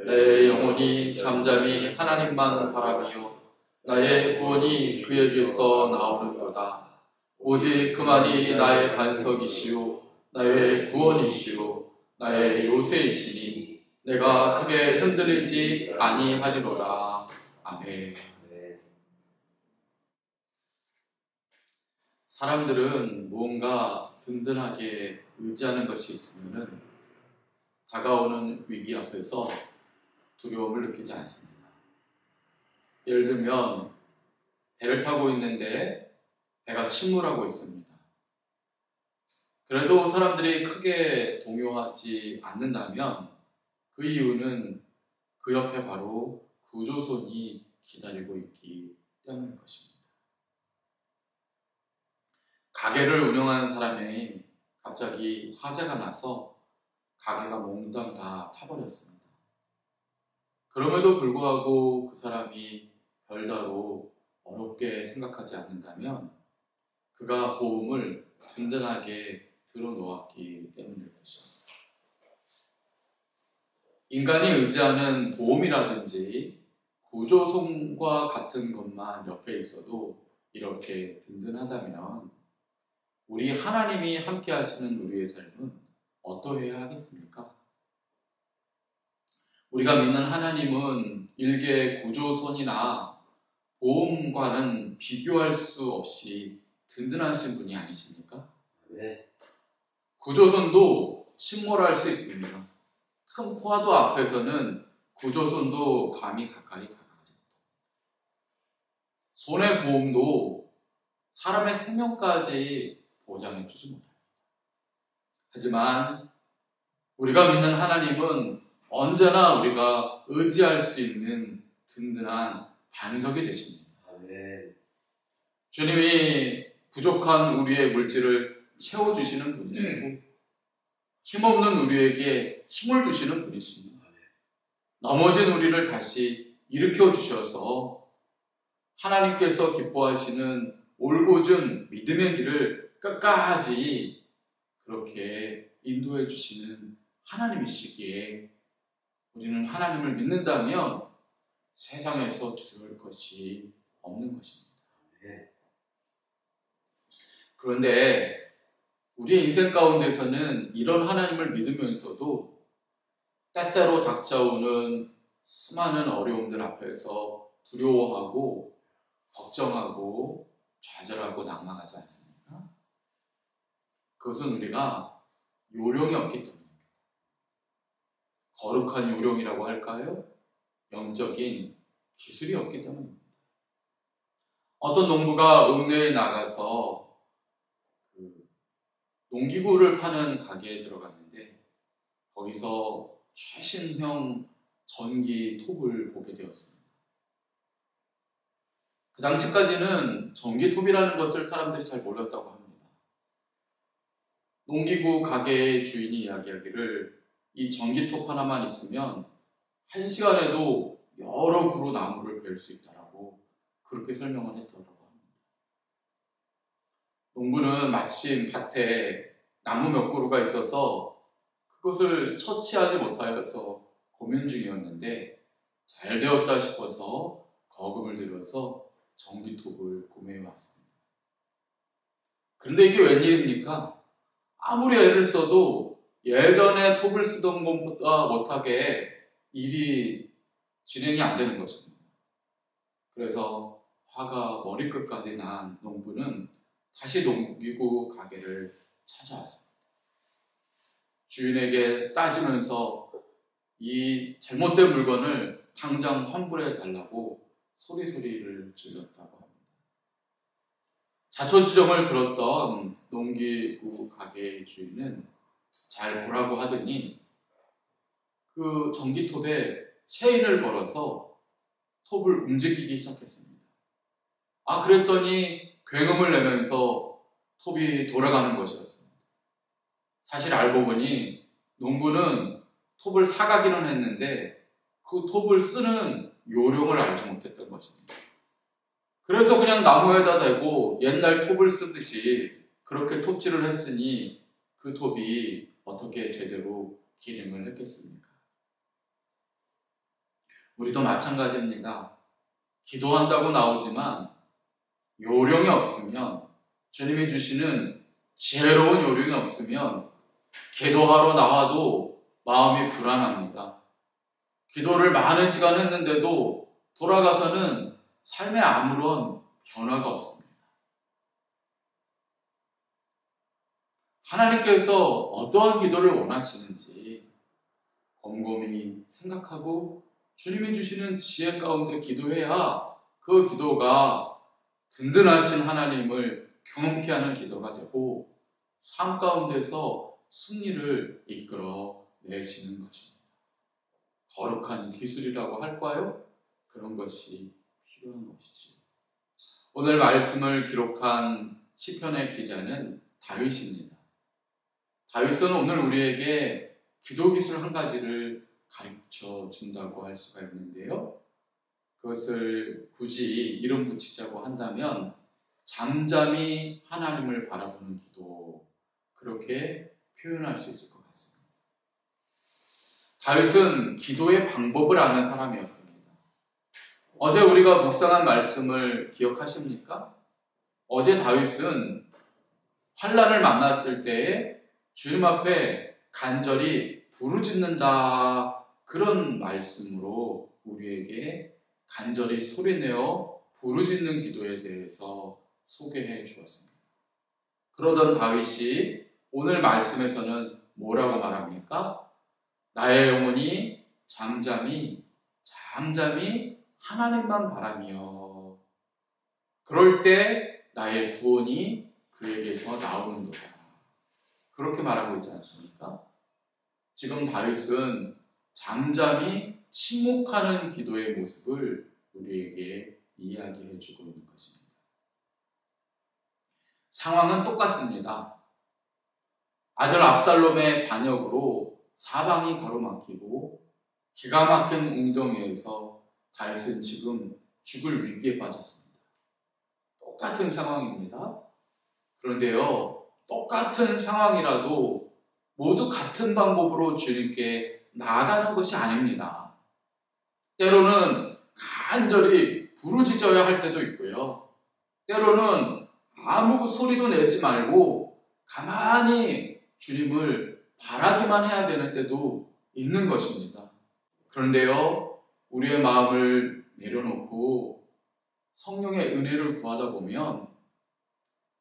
내 영혼이 잠잠히 하나님만 바라며 나의 구원이 그에게서 나오는도다. 오직 그만이 나의 반석이시오 나의 구원이시오 나의 요새이시니 내가 크게 흔들리지 아니하리로다. 아멘. 사람들은 무언가 든든하게 의지하는 것이 있으면 다가오는 위기 앞에서 두려움을 느끼지 않습니다. 예를 들면 배를 타고 있는데 배가 침몰하고 있습니다. 그래도 사람들이 크게 동요하지 않는다면 그 이유는 그 옆에 바로 구조선이 기다리고 있기 때문인 것입니다. 가게를 운영하는 사람이 갑자기 화재가 나서 가게가 몽땅 다 타버렸습니다. 그럼에도 불구하고 그 사람이 별다로 어렵게 생각하지 않는다면 그가 보험을 든든하게 들어놓았기 때문일 것입니다. 인간이 의지하는 보험이라든지 구조선과 같은 것만 옆에 있어도 이렇게 든든하다면 우리 하나님이 함께 하시는 우리의 삶은 어떠해야 하겠습니까? 우리가 믿는 하나님은 일개 구조선이나 보험과는 비교할 수 없이 든든하신 분이 아니십니까? 네. 구조선도 침몰할 수 있습니다. 큰 포화도 앞에서는 구조선도 감히 가까이 다가가지 못합니다. 손해보험도 사람의 생명까지 보장해주지 못합니다. 하지만 우리가 믿는 하나님은 언제나 우리가 의지할 수 있는 든든한 반석이 되십니다. 아멘. 주님이 부족한 우리의 물질을 채워주시는 분이시고 힘없는 우리에게 힘을 주시는 분이십니다. 넘어진 우리를 다시 일으켜 주셔서 하나님께서 기뻐하시는 올곧은 믿음의 길을 끝까지 그렇게 인도해 주시는 하나님이시기에 우리는 하나님을 믿는다면 세상에서 두려울 것이 없는 것입니다. 그런데 우리의 인생 가운데서는 이런 하나님을 믿으면서도 때때로 닥쳐오는 수많은 어려움들 앞에서 두려워하고 걱정하고 좌절하고 낭망하지 않습니까? 그것은 우리가 요령이 없기 때문입니다. 거룩한 요령이라고 할까요? 영적인 기술이 없기 때문입니다. 어떤 농부가 읍내에 나가서 농기구를 파는 가게에 들어갔는데 거기서 최신형 전기 톱을 보게 되었습니다. 그 당시까지는 전기 톱이라는 것을 사람들이 잘 몰랐다고 합니다. 농기구 가게의 주인이 이야기하기를 이 전기톱 하나만 있으면 1시간에도 여러 그루 나무를 벨 수 있다라고 그렇게 설명을 했더라고 합니다. 농부는 마침 밭에 나무 몇 그루가 있어서 그것을 처치하지 못하여서 고민 중이었는데 잘 되었다 싶어서 거금을 들여서 전기톱을 구매해 왔습니다. 그런데 이게 웬일입니까? 아무리 애를 써도 예전에 톱을 쓰던 것보다 못하게 일이 진행이 안 되는 것입니다. 그래서 화가 머리끝까지 난 농부는 다시 농기구 가게를 찾아왔습니다. 주인에게 따지면서 이 잘못된 물건을 당장 환불해 달라고 소리를 질렀다고 합니다. 자초지종을 들었던 농기구 가게의 주인은 잘 보라고 하더니 그 전기톱에 체인을 걸어서 톱을 움직이기 시작했습니다. 그랬더니 굉음을 내면서 톱이 돌아가는 것이었습니다. 사실 알고 보니 농부는 톱을 사가기는 했는데 그 톱을 쓰는 요령을 알지 못했던 것입니다. 그래서 그냥 나무에다 대고 옛날 톱을 쓰듯이 그렇게 톱질을 했으니 그 톱이 어떻게 제대로 기능을 했겠습니까? 우리도 마찬가지입니다. 기도한다고 나오지만 요령이 없으면, 주님이 주시는 지혜로운 요령이 없으면 기도하러 나와도 마음이 불안합니다. 기도를 많은 시간 했는데도 돌아가서는 삶에 아무런 변화가 없습니다. 하나님께서 어떠한 기도를 원하시는지 곰곰이 생각하고 주님이 주시는 지혜 가운데 기도해야 그 기도가 든든하신 하나님을 경험케 하는 기도가 되고 삶 가운데서 승리를 이끌어 내시는 것입니다. 거룩한 기술이라고 할까요? 그런 것이 필요한 것이지요. 오늘 말씀을 기록한 시편의 기자는 다윗입니다. 다윗은 오늘 우리에게 기도 기술 한 가지를 가르쳐 준다고 할 수가 있는데요. 그것을 굳이 이름 붙이자고 한다면 잠잠히 하나님을 바라보는 기도, 그렇게 표현할 수 있을 것 같습니다. 다윗은 기도의 방법을 아는 사람이었습니다. 어제 우리가 묵상한 말씀을 기억하십니까? 어제 다윗은 환난을 만났을 때에 주님 앞에 간절히 부르짖는다, 그런 말씀으로 우리에게 간절히 소리내어 부르짖는 기도에 대해서 소개해 주었습니다. 그러던 다윗이 오늘 말씀에서는 뭐라고 말합니까? 나의 영혼이 잠잠히 하나님만 바라며 그럴 때 나의 구원이 그에게서 나오는도다, 그렇게 말하고 있지 않습니까? 지금 다윗은 잠잠히 침묵하는 기도의 모습을 우리에게 이야기해 주고 있는 것입니다. 상황은 똑같습니다. 아들 압살롬의 반역으로 사방이 가로막히고 기가 막힌 웅덩이에서 다윗은 지금 죽을 위기에 빠졌습니다. 똑같은 상황입니다. 그런데요, 똑같은 상황이라도 모두 같은 방법으로 주님께 나아가는 것이 아닙니다. 때로는 간절히 부르짖어야 할 때도 있고요. 때로는 아무 소리도 내지 말고 가만히 주님을 바라기만 해야 되는 때도 있는 것입니다. 그런데요, 우리의 마음을 내려놓고 성령의 은혜를 구하다 보면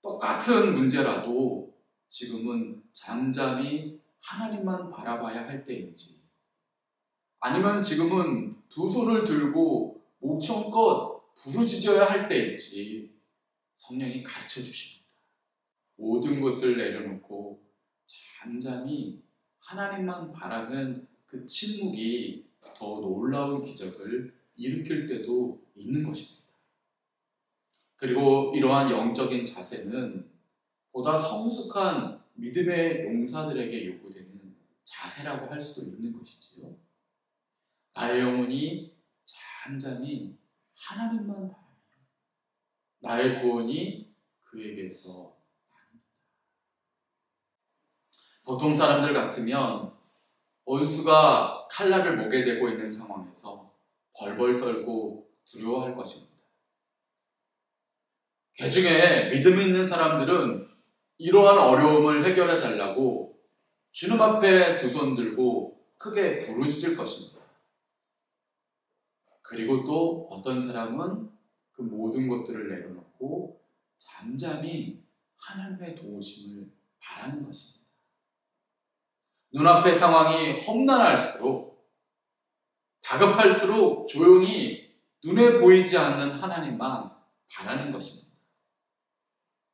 똑같은 문제라도 지금은 잠잠히 하나님만 바라봐야 할 때인지, 아니면 지금은 두 손을 들고 목청껏 부르짖어야 할 때일지 성령이 가르쳐 주십니다. 모든 것을 내려놓고 잠잠히 하나님만 바라는 그 침묵이 더 놀라운 기적을 일으킬 때도 있는 것입니다. 그리고 이러한 영적인 자세는 보다 성숙한 믿음의 용사들에게 요구되는 자세라고 할 수도 있는 것이지요. 나의 영혼이 잠잠히 하나님만 바라며 나의 구원이 그에게서 납니다. 보통 사람들 같으면 원수가 칼날을 목에 대고 있는 상황에서 벌벌 떨고 두려워할 것입니다. 개중에 믿음 있는 사람들은 이러한 어려움을 해결해 달라고 주님 앞에 두 손 들고 크게 부르짖을 것입니다. 그리고 또 어떤 사람은 그 모든 것들을 내려놓고 잠잠히 하나님의 도우심을 바라는 것입니다. 눈앞의 상황이 험난할수록, 다급할수록 조용히 눈에 보이지 않는 하나님만 바라는 것입니다.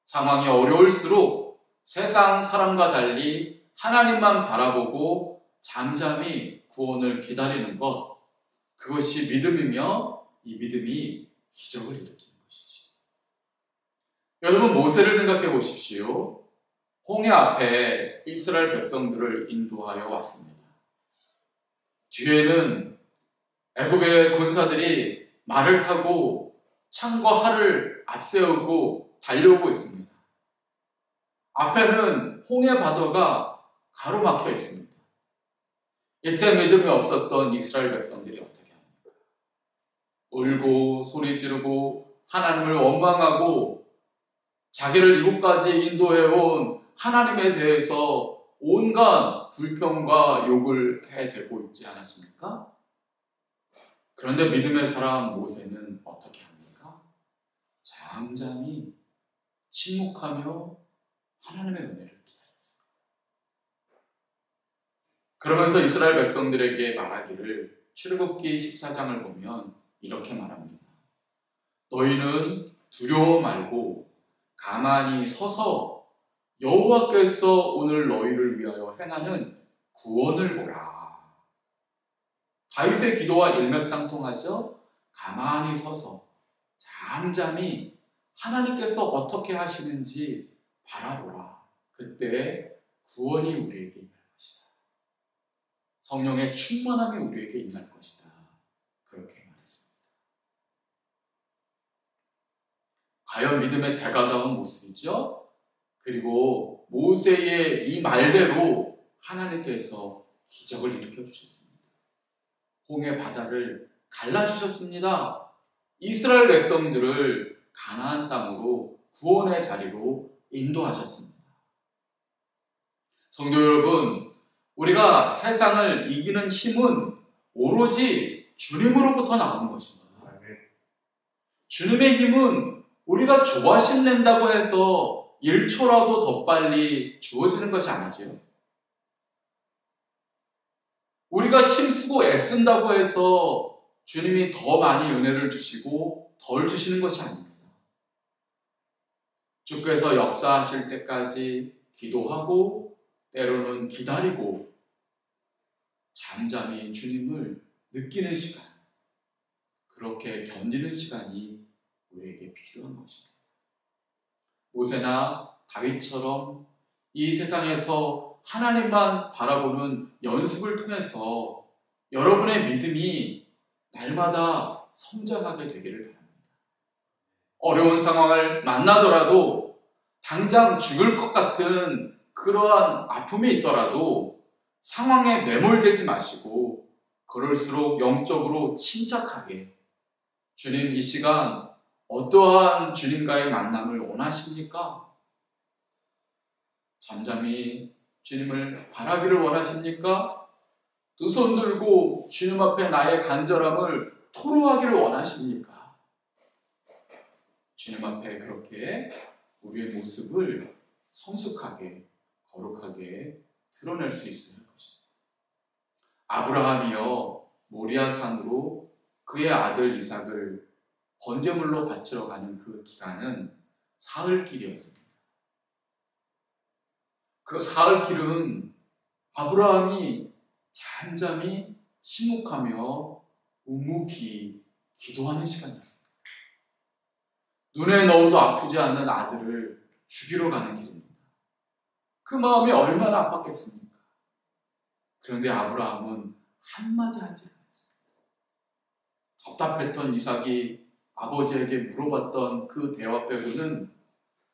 상황이 어려울수록 세상 사람과 달리 하나님만 바라보고 잠잠히 구원을 기다리는 것, 그것이 믿음이며 이 믿음이 기적을 일으키는 것이죠. 여러분, 모세를 생각해 보십시오. 홍해 앞에 이스라엘 백성들을 인도하여 왔습니다. 뒤에는 애굽의 군사들이 말을 타고 창과 활을 앞세우고 달려오고 있습니다. 앞에는 홍해 바다가 가로막혀 있습니다. 이때 믿음이 없었던 이스라엘 백성들이 어떻게 합니까? 울고 소리 지르고 하나님을 원망하고 자기를 이곳까지 인도해온 하나님에 대해서 온갖 불평과 욕을 해대고 있지 않았습니까? 그런데 믿음의 사람 모세는 어떻게 합니까? 잠잠히 침묵하며 하나님의 은혜를 기다렸습니다. 그러면서 이스라엘 백성들에게 말하기를 출애굽기 14장을 보면 이렇게 말합니다. 너희는 두려워 말고 가만히 서서 여호와께서 오늘 너희를 위하여 행하는 구원을 보라. 다윗의 기도와 일맥상통하죠? 가만히 서서 잠잠히 하나님께서 어떻게 하시는지 바라보라. 그때 구원이 우리에게 임할 것이다. 성령의 충만함이 우리에게 임할 것이다. 그렇게 말했습니다. 과연 믿음의 대가다운 모습이죠? 그리고 모세의 이 말대로 하나님께서 기적을 일으켜 주셨습니다. 홍해 바다를 갈라주셨습니다. 이스라엘 백성들을 가나안 땅으로 구원의 자리로 인도하셨습니다. 성도 여러분, 우리가 세상을 이기는 힘은 오로지 주님으로부터 나오는 것입니다. 주님의 힘은 우리가 조바심 낸다고 해서 1초라도 더 빨리 주어지는 것이 아니죠. 우리가 힘쓰고 애쓴다고 해서 주님이 더 많이 은혜를 주시고 덜 주시는 것이 아닙니다. 주께서 역사하실 때까지 기도하고 때로는 기다리고 잠잠히 주님을 느끼는 시간, 그렇게 견디는 시간이 우리에게 필요한 것입니다. 모세나 다윗처럼 이 세상에서 하나님만 바라보는 연습을 통해서 여러분의 믿음이 날마다 성장하게 되기를 바랍니다. 어려운 상황을 만나더라도 당장 죽을 것 같은 그러한 아픔이 있더라도 상황에 매몰되지 마시고 그럴수록 영적으로 침착하게 주님 이 시간 어떠한 주님과의 만남을 원하십니까? 잠잠히 주님을 바라기를 원하십니까? 두 손 들고 주님 앞에 나의 간절함을 토로하기를 원하십니까? 주님 앞에 그렇게 우리의 모습을 성숙하게 거룩하게 드러낼 수 있어야 할 것입니다. 아브라함이요 모리아 산으로 그의 아들 이삭을 번제물로 바치러 가는 그 기간은 사흘길이었습니다. 그 사흘길은 아브라함이 잠잠히 침묵하며 묵묵히 기도하는 시간이었습니다. 눈에 넣어도 아프지 않는 아들을 죽이러 가는 길입니다. 그 마음이 얼마나 아팠겠습니까? 그런데 아브라함은 한마디 하지 않았습니다. 답답했던 이삭이 아버지에게 물어봤던 그 대화 빼고는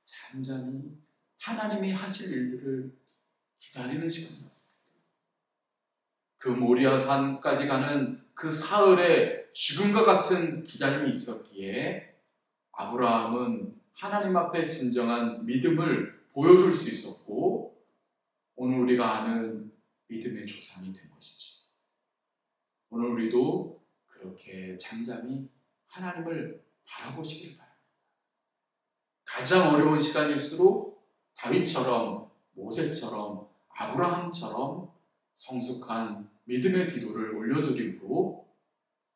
잠잠히 하나님이 하실 일들을 기다리는 시간이었습니다. 그 모리아 산까지 가는 그 사흘에 죽음과 같은 기다림이 있었기에 아브라함은 하나님 앞에 진정한 믿음을 보여줄 수 있었고 오늘 우리가 아는 믿음의 조상이 된 것이죠. 오늘 우리도 그렇게 잠잠히 하나님을 바라보시길 바랍니다. 가장 어려운 시간일수록 다윗처럼 모세처럼 아브라함처럼 성숙한 믿음의 기도를 올려드림으로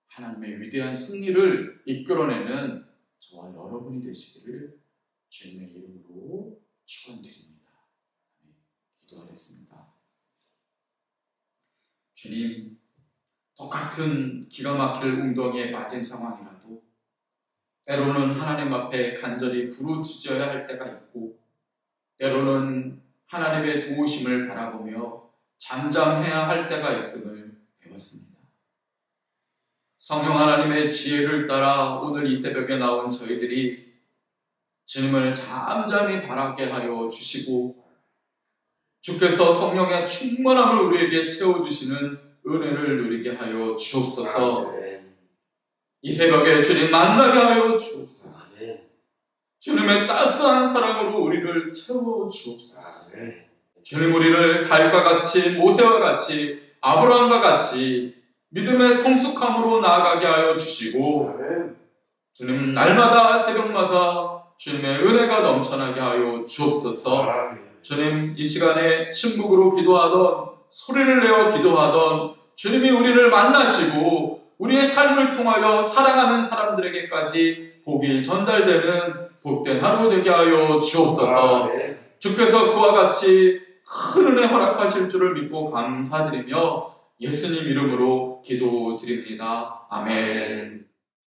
하나님의 위대한 승리를 이끌어내는 저와 여러분이 되시기를 주님의 이름으로 축원드립니다. 기도하겠습니다. 주님, 똑같은 기가 막힐 웅덩이에 빠진 상황이라도 때로는 하나님 앞에 간절히 부르짖어야 할 때가 있고 때로는 하나님의 도우심을 바라보며 잠잠해야 할 때가 있음을 배웠습니다. 성령 하나님의 지혜를 따라 오늘 이 새벽에 나온 저희들이 주님을 잠잠히 바라게 하여 주시고 주께서 성령의 충만함을 우리에게 채워주시는 은혜를 누리게 하여 주옵소서. 이 새벽에 주님 만나게 하여 주옵소서. 주님의 따스한 사랑으로 우리를 채워 주옵소서. 주님, 우리를 다윗과 같이, 모세와 같이, 아브라함과 같이 믿음의 성숙함으로 나아가게 하여 주시고, 주님, 날마다 새벽마다 주님의 은혜가 넘쳐나게 하여 주옵소서. 주님, 이 시간에 침묵으로 기도하던, 소리를 내어 기도하던 주님이 우리를 만나시고 우리의 삶을 통하여 사랑하는 사람들에게까지 복이 전달되는 복된 하루 되게 하여 주옵소서. 주께서 그와 같이 큰 은혜 허락하실 줄을 믿고 감사드리며 예수님 이름으로 기도드립니다. 아멘.